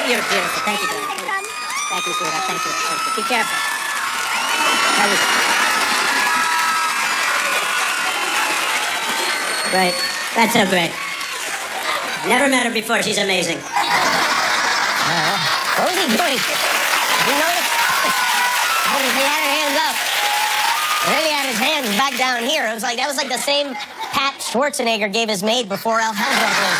you're beautiful. Thank you, darling. Thank you, sweetheart. Thank you. Be careful. Great. That's so great. Never met her before. She's amazing. What was he doing? You notice? He had her hands up. And then he had his hands back down here. That was like the same pat Schwarzenegger gave his maid before El Hellbent.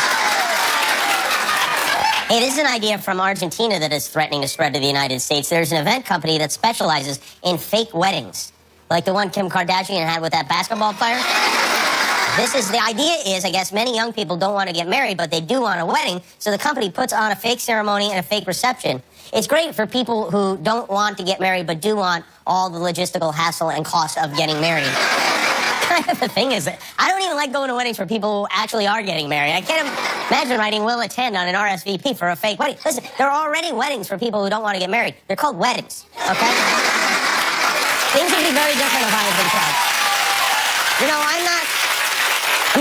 Hey, this is an idea from Argentina that is threatening to spread to the United States. There's an event company that specializes in fake weddings, like the one Kim Kardashian had with that basketball player. The idea is, I guess, many young people don't want to get married, but they do want a wedding, so the company puts on a fake ceremony and a fake reception. It's great for people who don't want to get married, but do want all the logistical hassle and cost of getting married. Kind of the thing is that I don't even like going to weddings for people who actually are getting married. I can't imagine writing will attend on an RSVP for a fake wedding. Listen, there are already weddings for people who don't want to get married. They're called weddings, okay? Things would be very different if I had been tried. You know, I'm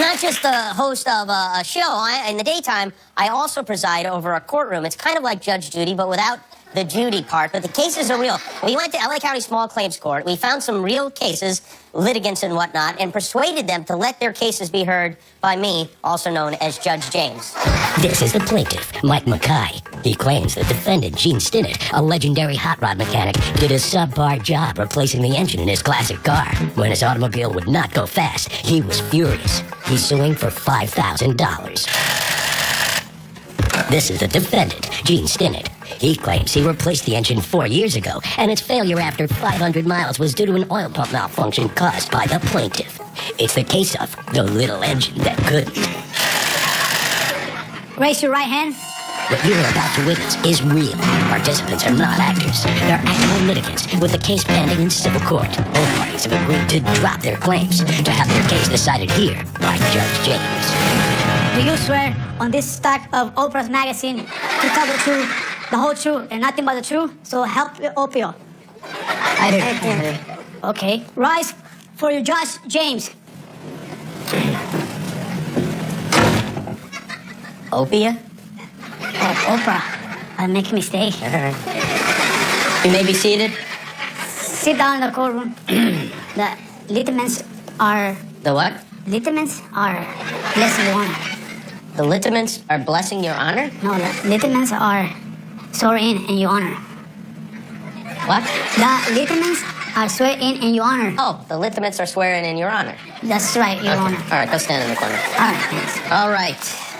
not just the host of a show. In the daytime, I also preside over a courtroom. It's kind of like Judge Judy, but without the Judy part. But the cases are real. We went to LA County Small Claims Court. We found some real cases, litigants and whatnot, and persuaded them to let their cases be heard by me, also known as Judge James. This is the plaintiff, Mike Mackay. He claims the defendant, Gene Stinnett, a legendary hot rod mechanic, did a subpar job replacing the engine in his classic car. When his automobile would not go fast, he was furious. He's suing for $5,000. This is the defendant, Gene Stinnett. He claims he replaced the engine 4 years ago, and its failure after 500 miles was due to an oil pump malfunction caused by the plaintiff. It's the case of the little engine that couldn't. Raise your right hand. What you're about to witness is real. Participants are not actors. They're actual litigants with the case pending in civil court. All parties have agreed to drop their claims to have their case decided here by Judge James. Do you swear on this stack of Oprah's magazine to tell the truth, the whole truth, and nothing but the truth? So help you, Opio. I do. Okay. Rise for your Judge James. Opia? Oh, Oprah. I make a mistake. All right. You may be seated. Sit down in the courtroom. The litigants are... The what? Litigants are blessing your honor. The litigants are blessing your honor? No, the litigants are swearing in your honor. What? The litigants are swearing in your honor. Oh, the litigants are swearing in your honor. That's right, your honor. All right, go stand in the corner. All right, thanks. All right.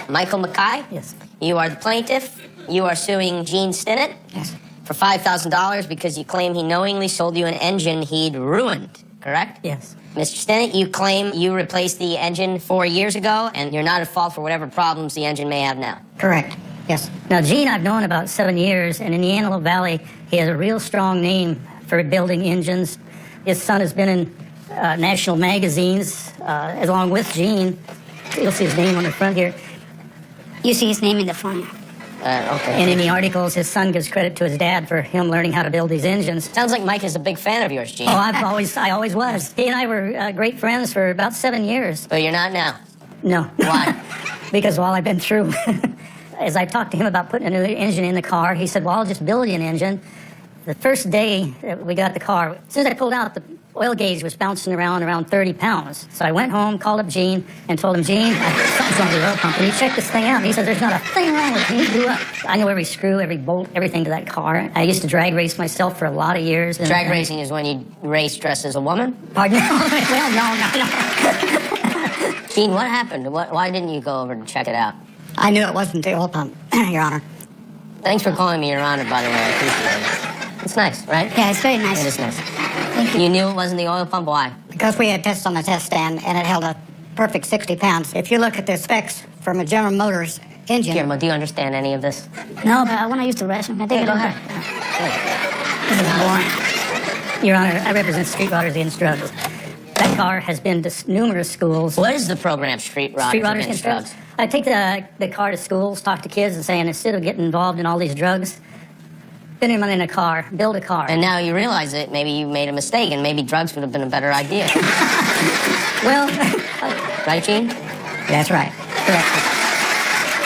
Michael Mackay? Yes. You are the plaintiff. You are suing Gene Stinnett? Yes. For $5,000 because you claim he knowingly sold you an engine he'd ruined, correct? Yes. Mr. Stinnett, you claim you replaced the engine 4 years ago, and you're not at fault for whatever problems the engine may have now. Correct. Yes. Now, Gene, I've known about 7 years, and in the Antelope Valley, he has a real strong name for building engines. His son has been in national magazines, along with Gene. You'll see his name on the front here. You see his name in the front. Okay. And in the articles, his son gives credit to his dad for him learning how to build these engines. Sounds like Mike is a big fan of yours, Gene. Oh, I always was. He and I were great friends for about 7 years. But you're not now. No. Why? Because all I've been through. As I talked to him about putting a new engine in the car, he said, well, I'll just build you an engine. The first day that we got the car, as soon as I pulled out, the oil gauge was bouncing around 30 pounds. So I went home, called up Gene, and told him, Gene, something's wrong with the oil pump. Can you check this thing out? And he said, there's not a thing wrong with it. He blew up. I know every screw, every bolt, everything to that car. I used to drag race myself for a lot of years. And, Drag racing is when you race dressed as a woman? Pardon? Well, no. Gene, what happened? Why didn't you go over to check it out? I knew it wasn't the oil pump, Your Honor. Thanks for calling me Your Honor, by the way. I appreciate it. It's nice, right? Yeah, it's very nice. It is nice. Thank you. You knew it wasn't the oil pump? Why? Because we had tests on the test stand, and it held a perfect 60 pounds. If you look at the specs from a General Motors engine... Guillermo, do you understand any of this? No, but I want to use the restroom. Can I take it Go over? ahead. This is boring. Your Honor, I represent Street Rodders Against Drugs. That car has been to numerous schools. What is the program, Street Rodders Against Drugs? I take the car to schools, talk to kids, and saying, instead of getting involved in all these drugs, spend your money in a car, build a car. And now you realize it, maybe you made a mistake, and maybe drugs would have been a better idea. Well... Right, Gene? That's right. Correct.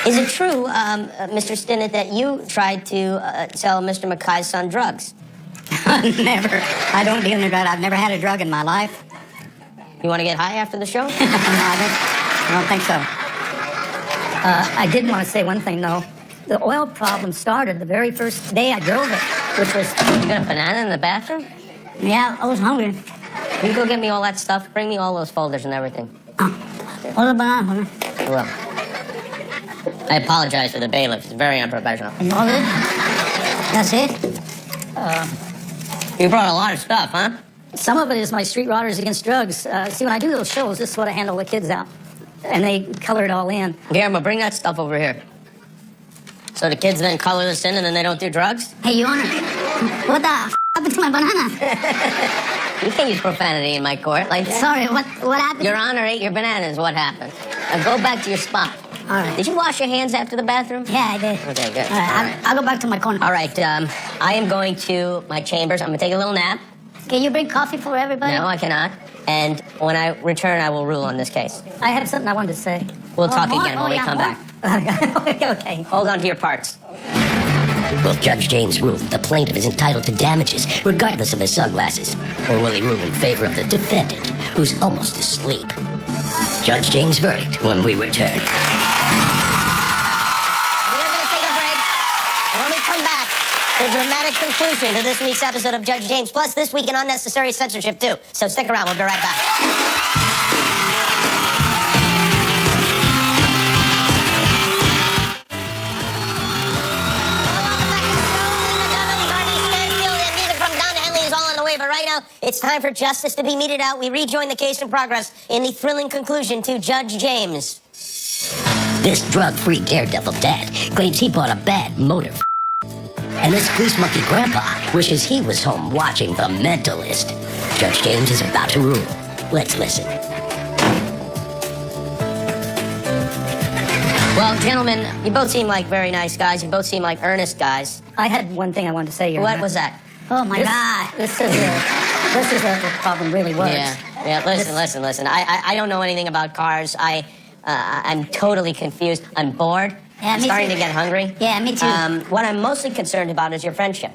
Is it true, Mr. Stinnett, that you tried to sell Mr. Mackay's son drugs? Never. I don't deal in drugs. I've never had a drug in my life. You want to get high after the show? No, I don't think so. I did want to say one thing, though. The oil problem started the very first day I drove it, which was... You got a banana in the bathroom? Yeah, I was hungry. You go get me all that stuff. Bring me all those folders and everything. Hold a banana for me. I will. I apologize for the bailiff. It's very unprofessional. All it? That's it? You brought a lot of stuff, huh? Some of it is my Street Riders Against Drugs. See, when I do those shows, this is what I handle the kids out. And they color it all in. Guillermo, bring that stuff over here. So the kids then color this in and then they don't do drugs? Hey, Your Honor. What the happened to my banana? You can't use profanity in my court like that. Sorry, what happened? Your Honor ate your bananas. What happened? Now go back to your spot. All right. Did you wash your hands after the bathroom? Yeah, I did. Okay, good. All right, I'll go back to my corner. All right, I am going to my chambers. I'm going to take a little nap. Can you bring coffee for everybody? No, I cannot. And when I return, I will rule on this case. I have something I wanted to say. We'll talk more? again when Oh, we yeah, come more? back. Okay. Hold on to your parts. Will Judge James rule that the plaintiff is entitled to damages regardless of his sunglasses? Or will he rule in favor of the defendant, who's almost asleep? Judge James' verdict when we return. We're going to take a break. And when we come back, the dramatic conclusion to this week's episode of Judge James, plus this week in unnecessary censorship, too. So stick around. We'll be right back. But right now, it's time for justice to be meted out. We rejoin the case in progress in the thrilling conclusion to Judge James. This drug-free daredevil dad claims he bought a bad motor. And this grease monkey grandpa wishes he was home watching The Mentalist. Judge James is about to rule. Let's listen. Well, gentlemen, you both seem like very nice guys. You both seem like earnest guys. I had one thing I wanted to say. Your What Honor. was that? Oh, my God. This is what the problem really was. Yeah. Listen. I don't know anything about cars. I'm totally confused. I'm bored. Yeah, I'm me starting too. to get hungry. Yeah, me too. What I'm mostly concerned about is your friendship.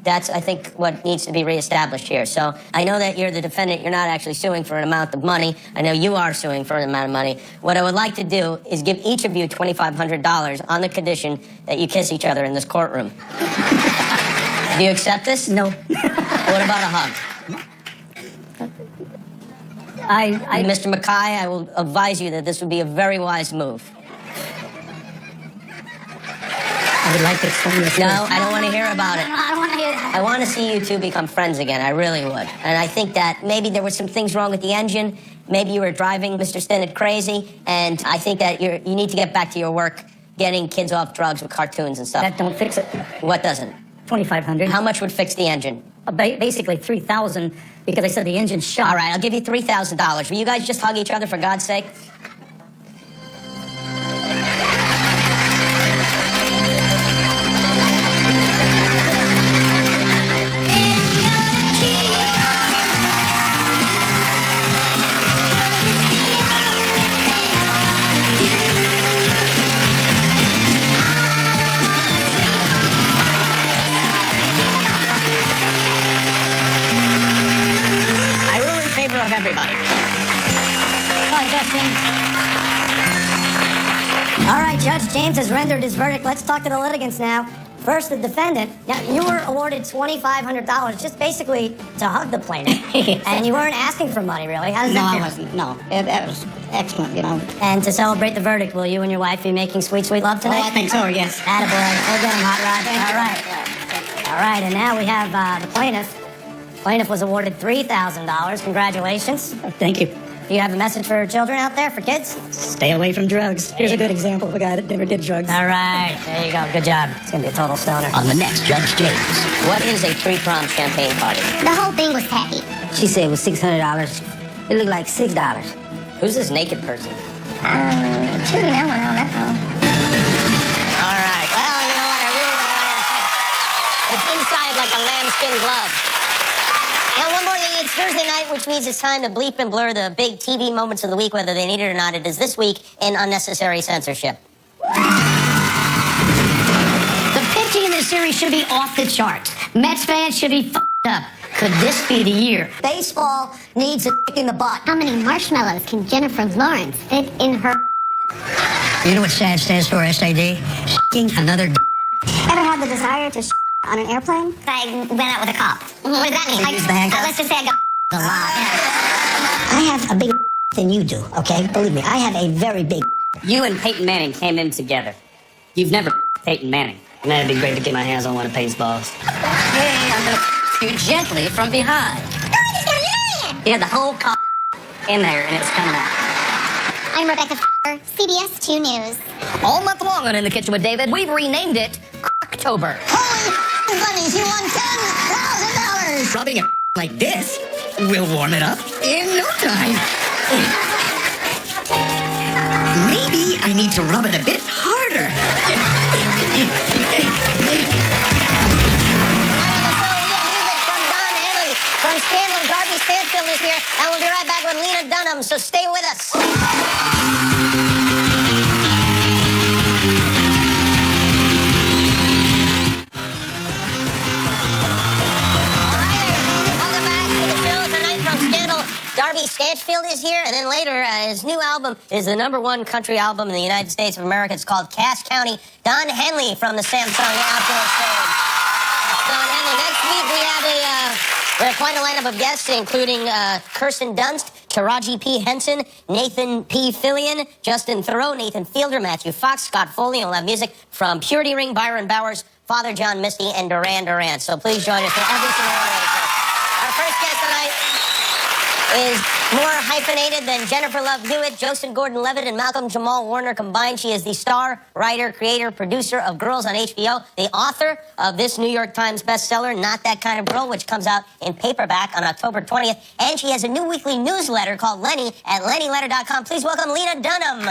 That's, I think, what needs to be reestablished here. So I know that you're the defendant. You're not actually suing for an amount of money. I know you are suing for an amount of money. What I would like to do is give each of you $2,500 on the condition that you kiss each other in this courtroom. Do you accept this? No. What about a hug? Mr. Mackay, I will advise you that this would be a very wise move. I would like to explain this. No, I don't want to hear about it. No, I don't want to hear that. I want to see you two become friends again. I really would. And I think that maybe there were some things wrong with the engine. Maybe you were driving Mr. Stinnett crazy. And I think that you need to get back to your work getting kids off drugs with cartoons and stuff. That don't fix it. What doesn't? $2,500. How much would fix the engine? Basically $3,000 because I said the engine's shot. All right, I'll give you $3,000. Will you guys just hug each other for God's sake? I rule in favor of everybody. All right, Judge James has rendered his verdict. Let's talk to the litigants now. First, the defendant. Now, you were awarded $2,500 just basically to hug the plaintiff. And you weren't asking for money, really. How does No, that I feel? wasn't. No, that was excellent, you know. And to celebrate the verdict, will you and your wife be making sweet, sweet love tonight? Oh, I think so, yes. Attaboy. We'll get him, Hot Rod. Thank All you. right. All right, and now we have the plaintiff. Plaintiff was awarded $3,000. Congratulations. Thank you. Do you have a message for children out there, for kids? Stay away from drugs. Here's a good example of a guy that never did drugs. All right. There you go. Good job. It's going to be a total stoner. On the next Judge James. What is a three-pronged champagne party? The whole thing was tacky. She said it was $600. It looked like $6. Who's this naked person? Chili, that one, I don't know. All right. Well, you know what? I really don't know. It's inside like a lambskin glove. Now, one more thing. It's Thursday night, which means it's time to bleep and blur the big TV moments of the week, whether they need it or not. It is this week in unnecessary censorship. salary should be off the charts. Mets fans should be f***ed up. Could this be the year? Baseball needs a kick in the butt. How many marshmallows can Jennifer Lawrence fit in her? You know what SAD stands for, SAD? Another Ever had the desire to on an airplane? I went out with a cop. What does that mean? use the handcuff? Let's just say I got a lot. I have a bigger than you do, okay? Believe me, I have a very big. You and Peyton Manning came in together. You've never Peyton Manning. Man, it'd be great to get my hands on one of Peyton's balls. Hey, I'm gonna you gently from behind. You had the whole cop in there, and it's coming out. I'm Rebecca CBS 2 News. All month long on In the Kitchen with David, we've renamed it October. Holy bunnies, you won $10,000! Rubbing it like this will warm it up in no time. Maybe I need to rub it a bit harder. From Scandal, Darby Stanfield is here, and we'll be right back with Lena Dunham, so stay with us. Welcome back to the show tonight from Scandal. Darby Stanfield is here, and then later, his new album is the #1 country album in the United States of America. It's called Cass County. Don Henley from the Samsung Outdoor Stage. Don Henley. Next week, we have quite a lineup of guests, including Kirsten Dunst, Taraji P. Henson, Nathan P. Fillion, Justin Thoreau, Nathan Fielder, Matthew Fox, Scott Foley, and we'll have music from Purity Ring, Byron Bowers, Father John Misty, and Duran Duran. So please join us for every single one of those. Our first guest tonight is more hyphenated than Jennifer Love Hewitt, Joseph Gordon-Levitt, and Malcolm Jamal Warner combined. She is the star, writer, creator, producer of Girls on HBO, the author of this New York Times bestseller, Not That Kind of Girl, which comes out in paperback on October 20th. And she has a new weekly newsletter called Lenny at lennyletter.com. Please welcome Lena Dunham.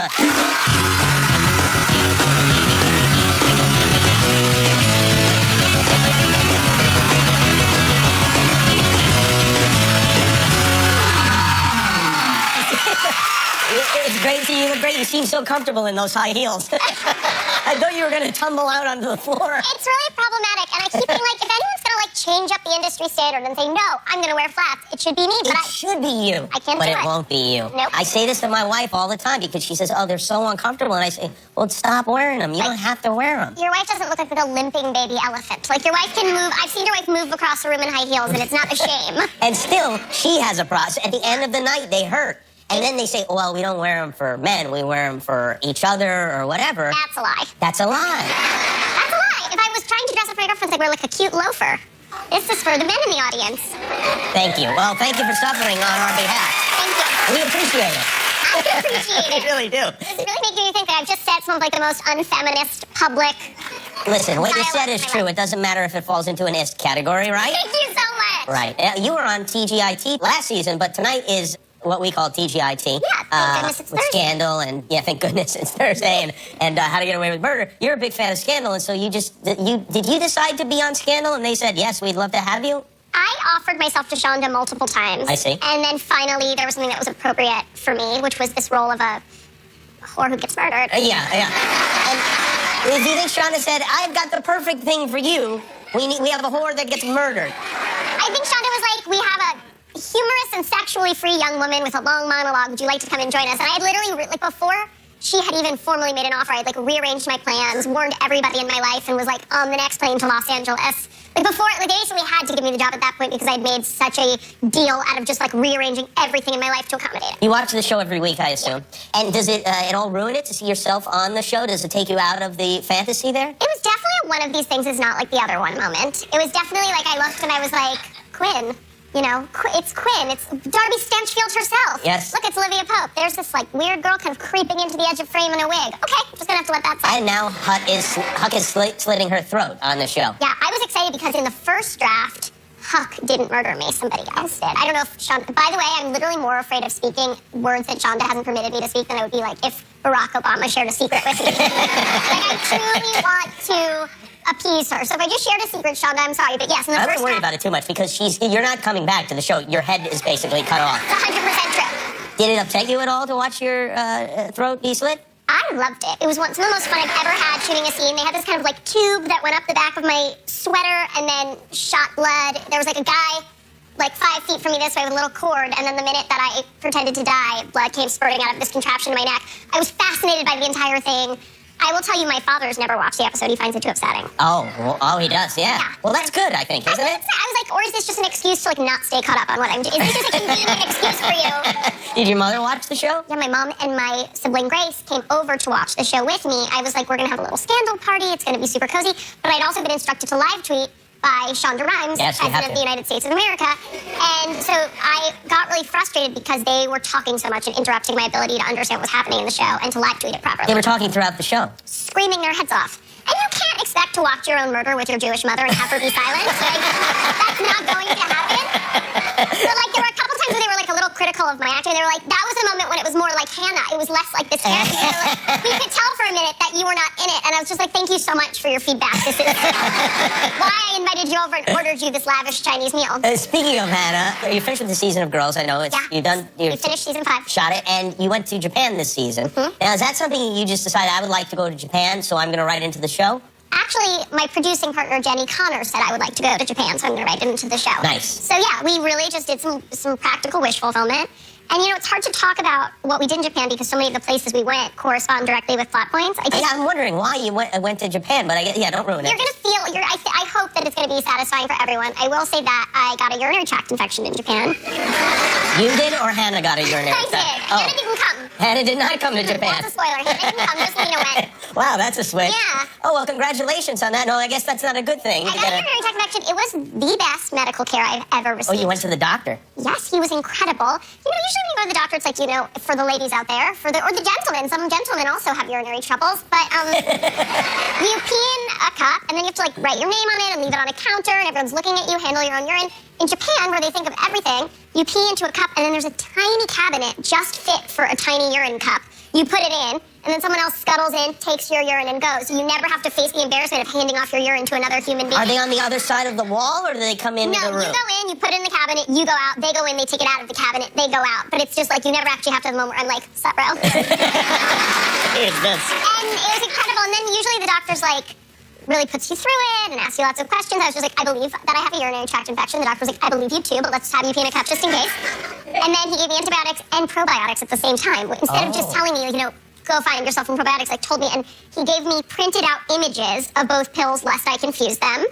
It's great to see you. Look great. You seem so comfortable in those high heels. I thought you were going to tumble out onto the floor. It's really problematic, and I keep being like, if anyone's gonna change up the industry standard and say, no, I'm gonna wear flats, it should be me. But It should be you. I can't but do it it. won't be you. Nope. I say this to my wife all the time because she says, oh, they're so uncomfortable. And I say, well, stop wearing them. You don't have to wear them. your wife doesn't look like a limping baby elephant. Like, your wife can move. I've seen your wife move across the room in high heels, and it's not a shame. And still, she has a process. At the end of the night, they hurt. And then they say, well, we don't wear them for men. We wear them for each other or whatever. That's a lie. That's a lie. That's a lie. If I was trying to dress up for my girlfriends, I'd wear like a cute loafer. This is for the men in the audience. Thank you. Well, thank you for suffering on our behalf. Thank you. We appreciate it. I appreciate We it. really do. This is really making me think that I've just said some of like the most unfeminist public. Listen, what you Dialogue said is in my true. life. It doesn't matter if it falls into an ist category, right? Thank you so much. Right. You were on TGIT last season, but tonight is what we call TGIT. Yeah, thank goodness it's with Thursday. Scandal, and yeah, thank goodness it's Thursday, and How to Get Away with Murder. You're a big fan of Scandal, and so did you decide to be on Scandal? And they said, yes, we'd love to have you? I offered myself to Shonda multiple times. I see. And then finally, there was something that was appropriate for me, which was this role of a whore who gets murdered. Yeah. And do you think Shonda said, I've got the perfect thing for you? We have a whore that gets murdered. I think Shonda was like, we have a humorous and sexually free young woman with a long monologue. Would you like to come and join us? And I had literally, like, before she had even formally made an offer, I had, like, rearranged my plans, warned everybody in my life, and was like, on the next plane to Los Angeles. Like, before, like, they basically had to give me the job at that point because I'd made such a deal out of just, like, rearranging everything in my life to accommodate it. You watch the show every week, I assume. And does it at all ruin it to see yourself on the show? Does it take you out of the fantasy there? It was definitely one of these things is not like the other one moment. It was definitely like I looked and I was like, Quinn. You know, it's Quinn. It's Darby Stanfield herself. Yes. Look, it's Olivia Pope. There's this, like, weird girl kind of creeping into the edge of frame in a wig. Okay, I'm just gonna have to let that slide. And now Huck is slitting her throat on the show. Yeah, I was excited because in the first draft, Huck didn't murder me. Somebody else did. I don't know if Shonda... By the way, I'm literally more afraid of speaking words that Shonda hasn't permitted me to speak than I would be like if Barack Obama shared a secret with me. Like, I truly want to appease her. So if I just shared a secret, Shonda, I'm sorry. But yes, in the I first wouldn't worry draft, about it too much because you're not coming back to the show. Your head is basically cut off. it's 100% true. Did it upset you at all to watch your throat be slit? I loved it. It was some of the most fun I've ever had shooting a scene. They had this kind of like tube that went up the back of my sweater and then shot blood. There was like a guy like 5 feet from me this way with a little cord, and then the minute that I pretended to die, blood came spurting out of this contraption in my neck. I was fascinated by the entire thing. I will tell you, my father's never watched the episode. He finds it too upsetting. Oh, he does, yeah. Well, that's good, I think, isn't it? I was like, or is this just an excuse to like not stay caught up on what I'm doing? Is this just a convenient excuse for you? Did your mother watch the show? Yeah, my mom and my sibling Grace came over to watch the show with me. I was like, we're gonna have a little scandal party. It's gonna be super cozy. But I'd also been instructed to live tweet by Shonda Rhimes, Yes, President of the United States of America. And so I got really frustrated because they were talking so much and interrupting my ability to understand what was happening in the show and to live tweet it properly. They were talking throughout the show. Screaming their heads off. And you can't expect to watch your own murder with your Jewish mother and have her be silent. Like, that's not going to happen. So, like, there were a couple times where they were, like, a little critical of my acting. They were like, that was a moment when it was more like Hannah. It was less like this character. They were like, we could tell for a minute that you were not in it. And I was just like, thank you so much for your feedback. This is why I invited you over and ordered you this lavish Chinese meal. Speaking of Hannah, you finished with the season of Girls. I know it's Yeah. We finished season 5. Shot it, and you went to Japan this season. Now, is that something you just decided I would like to go to Japan, so I'm going to write into the show? Actually, my producing partner, Jenny Connor, said I would like to go to Japan, so I'm going to write it into the show. Nice. So, yeah, we really just did some practical wish fulfillment. And, you know, it's hard to talk about what we did in Japan because so many of the places we went correspond directly with plot points. I'm wondering why you went to Japan, but don't ruin it. You're going to feel, I hope that it's going to be satisfying for everyone. I will say that I got a urinary tract infection in Japan. You did, or Hannah got a urinary I tract? did. Hannah didn't come. Hannah did not come to Japan. That's a spoiler. Hannah didn't come, just Lena went. Wow, that's a switch. Yeah. Oh, well, congratulations on that. No, I guess that's not a good thing. I got a urinary tract infection. It was the best medical care I've ever received. Oh, you went to the doctor? Yes, he was incredible. You know, usually when you go to the doctor, it's like, you know, for the ladies out there, or the gentlemen. Some gentlemen also have urinary troubles, but you pee in a cup, and then you have to like write your name on it and leave it on a counter, and everyone's looking at you, handle your own urine. In Japan, where they think of everything, you pee into a cup, and then there's a tiny cabinet just fit for a tiny urine cup. You put it in, and then someone else scuttles in, takes your urine, and goes. You never have to face the embarrassment of handing off your urine to another human being. Are they on the other side of the wall, or do they come into the room? No, you go in, you put it in the cabinet, you go out, they go in, they take it out of the cabinet, they go out. But it's just like, you never actually have to have the moment where I'm like, sup, bro? Here's this. And it was incredible. And then usually the doctor's like, really puts you through it and asks you lots of questions. I was just like, I believe that I have a urinary tract infection. The doctor was like, I believe you too, but let's have you pee in a cup just in case. And then he gave me antibiotics and probiotics at the same time. Instead of just telling me, you know, go find yourself some probiotics, like told me, and he gave me printed out images of both pills lest I confuse them,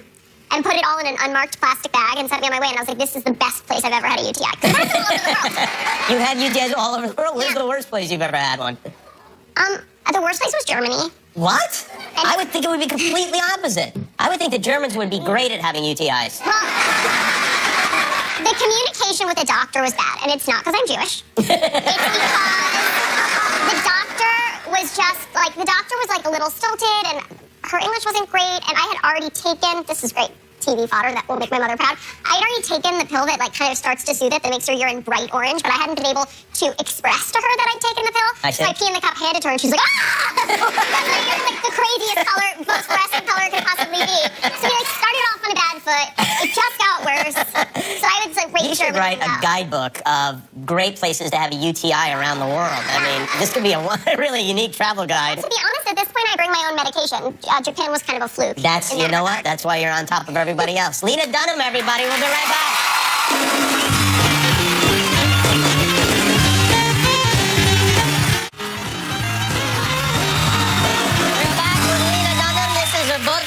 and put it all in an unmarked plastic bag and sent me on my way. And I was like, this is the best place I've ever had a UTI. Because it happens all over the world. You had UTIs all over the world? Where's the worst place you've ever had one? The worst place was Germany. What? I would think it would be completely opposite. I would think the Germans would be great at having UTIs. Well, the communication with the doctor was bad, and it's not because I'm Jewish. It's because the doctor was like a little stilted, and her English wasn't great, and I had already taken, this is great TV fodder that will make my mother proud. I had already taken the pill that like kind of starts to soothe it, that makes her urine bright orange, but I hadn't been able to express to her that I'd taken the pill. So I pee in the cup, hand it to her, and she's like, ah! You're like the craziest color, most fluorescent color it could possibly be. So we like started off on a bad foot. It just got worse. So I would like rate You should write a guidebook of great places to have a UTI around the world. I mean, this could be a really unique travel guide. To be honest, at this point, I bring my own medication. Japan was kind of a fluke. You know what? That's why you're on top of everybody else. Lena Dunham, everybody. We'll be right back.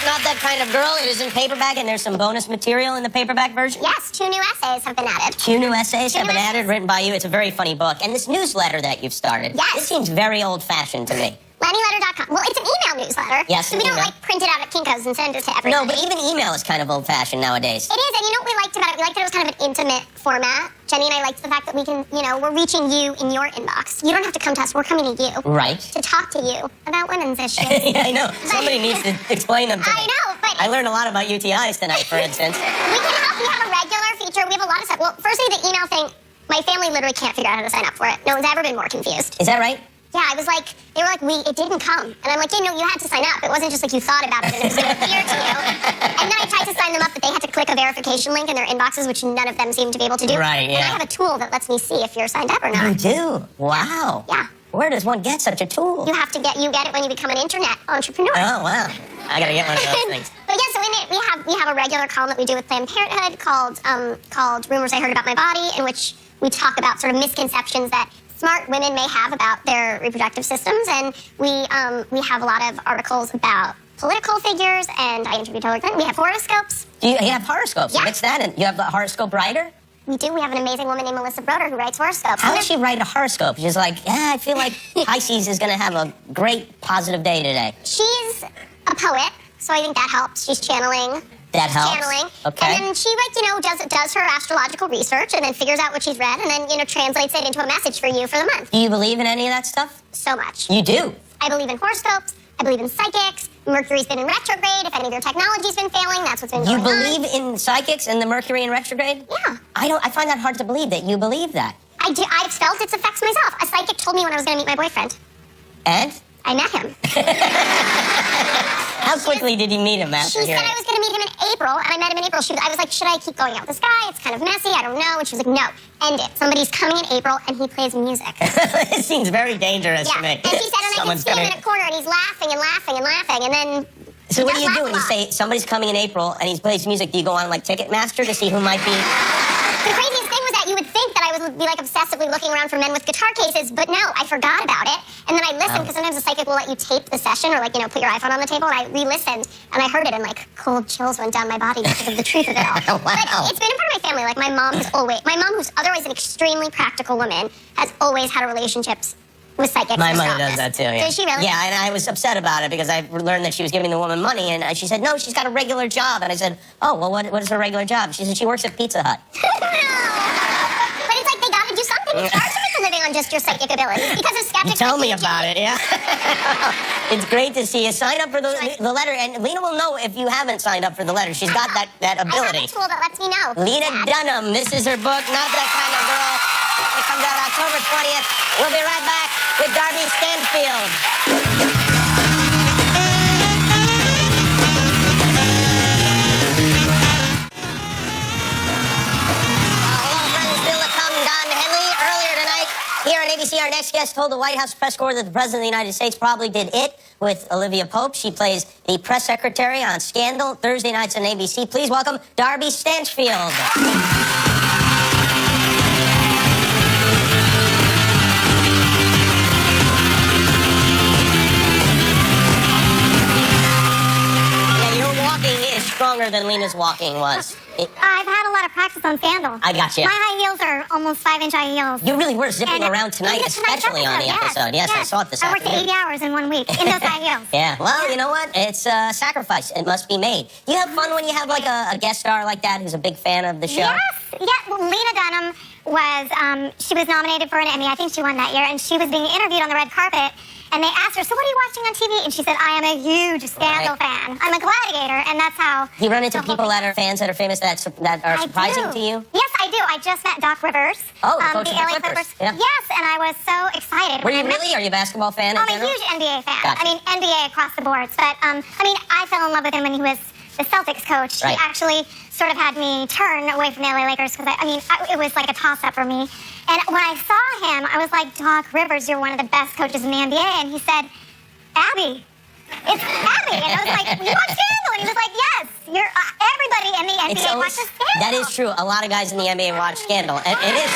Not That Kind of Girl. It is in paperback, and there's some bonus material in the paperback version. Yes, 2 new essays have been added. 2 new essays have been added, written by you. It's a very funny book. And this newsletter that you've started, Yes. This seems very old-fashioned to me. LennyLetter.com. Well, it's an email newsletter. Yes, so we an don't email. like print it out at Kinko's and send it to everybody. No, but even email is kind of old-fashioned nowadays. It is, and you know what we liked about it? We liked that it was kind of an intimate format. Jenny and I liked the fact that we can, you know, we're reaching you in your inbox. You don't have to come to us. We're coming to you. Right. To talk to you about women's issues. Yeah, I know. Somebody needs to explain them to me. I know, but I learned a lot about UTIs tonight, for instance. we can help. We have a regular feature. We have a lot of stuff. Well, firstly, the email thing, my family literally can't figure out how to sign up for it. No one's ever been more confused. Is that right? Yeah, I was like, they were like, it didn't come. And I'm like, yeah, no, you had to sign up. It wasn't just like you thought about it and it was going to appear to you. And then I tried to sign them up, but they had to click a verification link in their inboxes, which none of them seem to be able to do. Right, yeah. And I have a tool that lets me see if you're signed up or not. You do? Wow. Yeah. Where does one get such a tool? You get it when you become an internet entrepreneur. Oh, wow. I gotta get one of those things. But yeah, so in it we have a regular column that we do with Planned Parenthood called Rumors I Heard About My Body, in which we talk about sort of misconceptions that smart women may have about their reproductive systems, and we have a lot of articles about political figures, and I interviewed Hillary Clinton. We have horoscopes. You have horoscopes. Yeah. Mix that in. You have a horoscope writer? We do. We have an amazing woman named Melissa Broder who writes horoscopes. How does she write a horoscope? She's like, yeah, I feel like Pisces is going to have a great positive day today. She's a poet, so I think that helps. She's channeling. That helps. Channeling. Okay. And then she, does her astrological research and then figures out what she's read and then, translates it into a message for you for the month. Do you believe in any of that stuff? So much. You do? I believe in horoscopes. I believe in psychics. Mercury's been in retrograde. If any of your technology's been failing, that's what's been going on. You believe in psychics and the Mercury in retrograde? Yeah. I find that hard to believe that you believe that. I do. I've felt its effects myself. A psychic told me when I was going to meet my boyfriend. And? I met him. How quickly did you meet him after She said hearing I was going to meet him in April, and I met him in April. I was like, should I keep going out with this guy? It's kind of messy. I don't know. And she was like, no, end it. Somebody's coming in April, and he plays music. It seems very dangerous to me. And she said, and I can see him in a corner, and he's laughing and laughing and laughing, and then... So what do you does do laugh when you a lot. say somebody's coming in April and he plays music? Do you go on like Ticketmaster to see who might be? The craziest thing was that you would think that I would be like obsessively looking around for men with guitar cases, but no, I forgot about it. And then I listened because sometimes a psychic will let you tape the session or put your iPhone on the table, and I re-listened and I heard it and cold chills went down my body because of the truth of it all. Wow. But it's been a part of my family. Like my mom, who's otherwise an extremely practical woman, has always had a relationships with psychics. My in her mother does office. that too. Yeah. Does she really? Yeah, and I was upset about it because I learned that she was giving the woman money, and she said, no, she's got a regular job. And I said, oh, well, what is her regular job? She said she works at Pizza Hut. But it's like they got to do something. It's hard to make a living on just your psychic abilities because of skeptics. Tell me about it, yeah. It's great to see you. Sign up for the letter, and Lena will know if you haven't signed up for the letter. She's got that I have ability. a tool that lets me know. Lena Dad. Dunham, this is her book, Not That Kind of Girl. It comes out October 20th. We'll be right back with Darby Stanfield. Here on ABC, our next guest told the White House press corps that the President of the United States probably did it with Olivia Pope. She plays the press secretary on Scandal, Thursday nights on ABC. Please welcome Darby Stanfield. Stronger than Lena's walking was. I've had a lot of practice on Scandal. I got you. My high heels are almost 5-inch high heels. You really were zipping And around tonight, in tonight's especially on the episode. Yes, I saw it this I worked afternoon. 80 hours in 1 week in those high heels. Yeah, well, you know what? It's a sacrifice. It must be made. Do you have fun when you have like a guest star like that who's a big fan of the show? Yes. Yeah. Well, Lena Dunham was, she was nominated for an Emmy. I think she won that year. And she was being interviewed on the red carpet. And they asked her, so what are you watching on TV? And she said, I am a huge Scandal fan. I'm a Gladiator, and that's how... You run into people that are fans that are famous that are surprising to you? Yes, I do. I just met Doc Rivers. Oh, the coach of the LA Clippers. Yeah. Yes, and I was so excited. Were you when I met really? Are you a basketball fan in I'm general? a huge NBA fan. Gotcha. I mean, NBA across the boards. But, I fell in love with him when he was the Celtics coach. Right. He actually sort of had me turn away from the LA Lakers because, it was like a toss-up for me. And when I saw him, I was like, Doc Rivers, you're one of the best coaches in the NBA. And he said, Abby, it's Abby. And I was like, you watch Scandal? And he was like, yes, you're everybody in the NBA watches Scandal. That is true. A lot of guys in the NBA watch Scandal. And it is.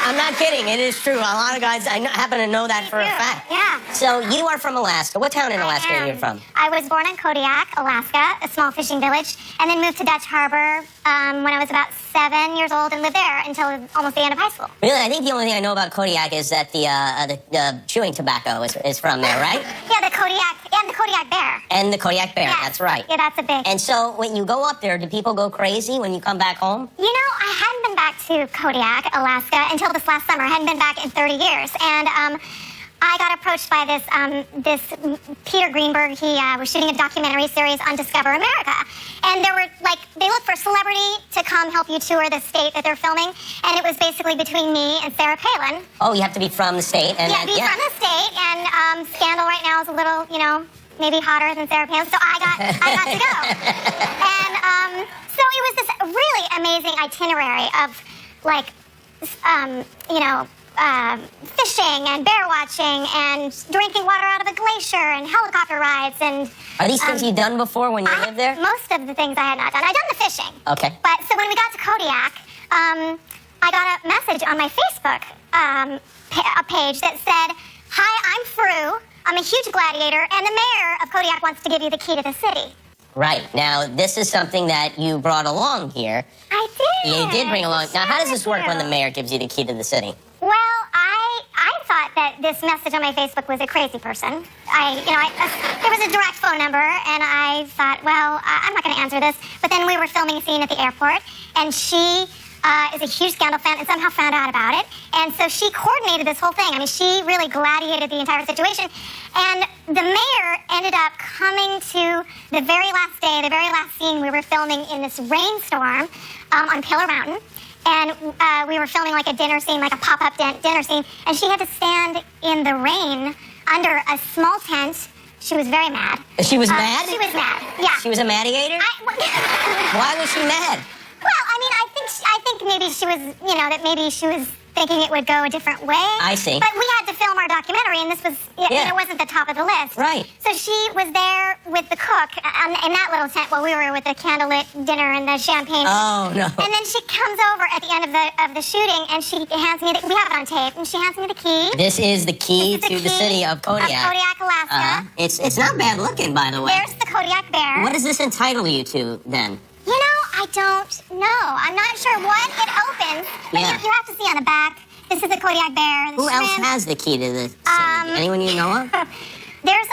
I'm not kidding. It is true. A lot of guys, happen to know that for a fact. Yeah. So you are from Alaska. What town in Alaska are you from? I was born in Kodiak, Alaska, a small fishing village, and then moved to Dutch Harbor when I was about 7 years old and lived there until almost the end of high school. Really? I think the only thing I know about Kodiak is that the chewing tobacco is from there, right? Yeah, the Kodiak bear. And the Kodiak bear, Yes. that's right. Yeah, that's a big. And so when you go up there, do people go crazy when you come back home? You know, I hadn't been back to Kodiak, Alaska, until this last summer. I hadn't been back in 30 years. And I got approached by this Peter Greenberg. He was shooting a documentary series on Discover America. And they look for a celebrity to come help you tour the state that they're filming. And it was basically between me and Sarah Palin. Oh, you have to be from the state. And from the state. And Scandal right now is a little, maybe hotter than Sarah Palin. So I got to go. And so it was this really amazing itinerary of, fishing and bear watching and drinking water out of a glacier and helicopter rides and. Are these things you've done before when you lived there? Most of the things I had not done. I'd done the fishing. Okay. But so when we got to Kodiak, I got a message on my Facebook page that said, "Hi, I'm Fru. I'm a huge gladiator, and the mayor of Kodiak wants to give you the key to the city." Right. Now, this is something that you brought along here. I did. You did bring along. Now, how does this work when the True. mayor gives you the key to the city? Well, I thought that this message on my Facebook was a crazy person. There was a direct phone number, and I thought, well, I'm not going to answer this. But then we were filming a scene at the airport, and she is a huge Scandal fan and somehow found out about it. And so she coordinated this whole thing. I mean, she really gladiated the entire situation. And the mayor ended up coming to the very last day, the very last scene. We were filming in this rainstorm on Pillar Mountain. And we were filming like a dinner scene, like a pop-up dinner scene. And she had to stand in the rain under a small tent. She was very mad. She was mad? She was mad, yeah. She was a madiator? Why was she mad? Well, I mean, I think maybe she was, that maybe she was thinking it would go a different way. I see. But we had to film our documentary, and this was, Yeah. it wasn't the top of the list. Right. So she was there with the cook in that little tent while we were with the candlelit dinner and the champagne. Oh, no. And then she comes over at the end of the shooting, and she hands me we have it on tape, and she hands me the key. This is the key This is to the city of Kodiak. Kodiak, Alaska. It's not bad looking, by the way. There's the Kodiak bear. What does this entitle you to, then? I don't know. I'm not sure what it opens, but Yeah. you have to see on the back. This is the Kodiak bear. The Who else shrimp. has the key to the city? Anyone you know of? There's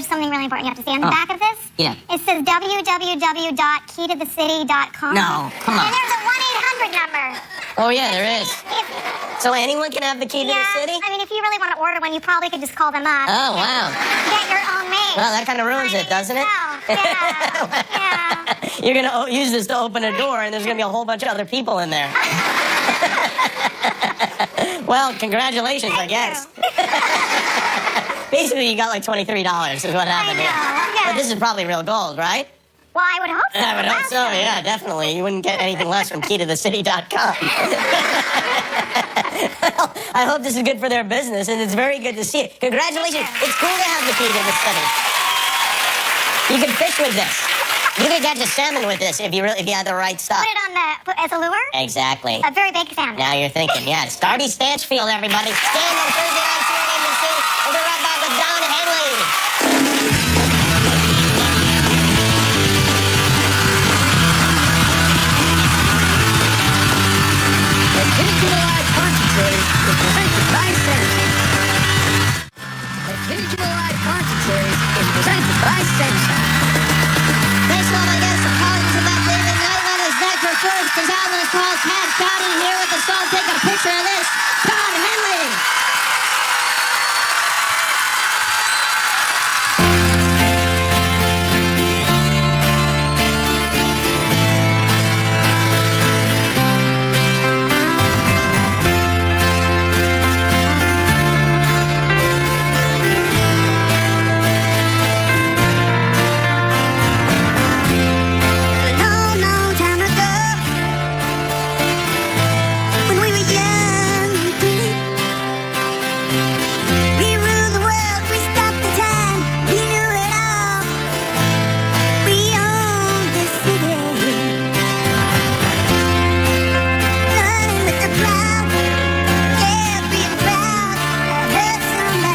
something really important you have to see on the back of this. Yeah. It says www.keytothecity.com. No, come on. And there's a 1-800 number. Oh, yeah, there is. So anyone can have the key to the city? I mean, if you really want to order one, you probably could just call them up. Oh, wow. Get your own made. Well, that kind of ruins it, doesn't it? Yeah. You're going to use this to open a door, and there's going to be a whole bunch of other people in there. Well, congratulations, I guess. Basically, you got like $23 is what happened here. Yeah. But this is probably real gold, right? Well, I would hope so. I would hope so, yeah, definitely. You wouldn't get anything less from keytothecity.com. Well, I hope this is good for their business, and it's very good to see it. Congratulations. It's cool to have the key to the city. You can fish with this. You can catch a salmon with this if you had the right stuff. Put it on as a lure? Exactly. A very big salmon. Now you're thinking, yeah, it's Darby Stanchfield, everybody. Stand on Thursday night, 4 a.m. We'll be right back with Don Henley.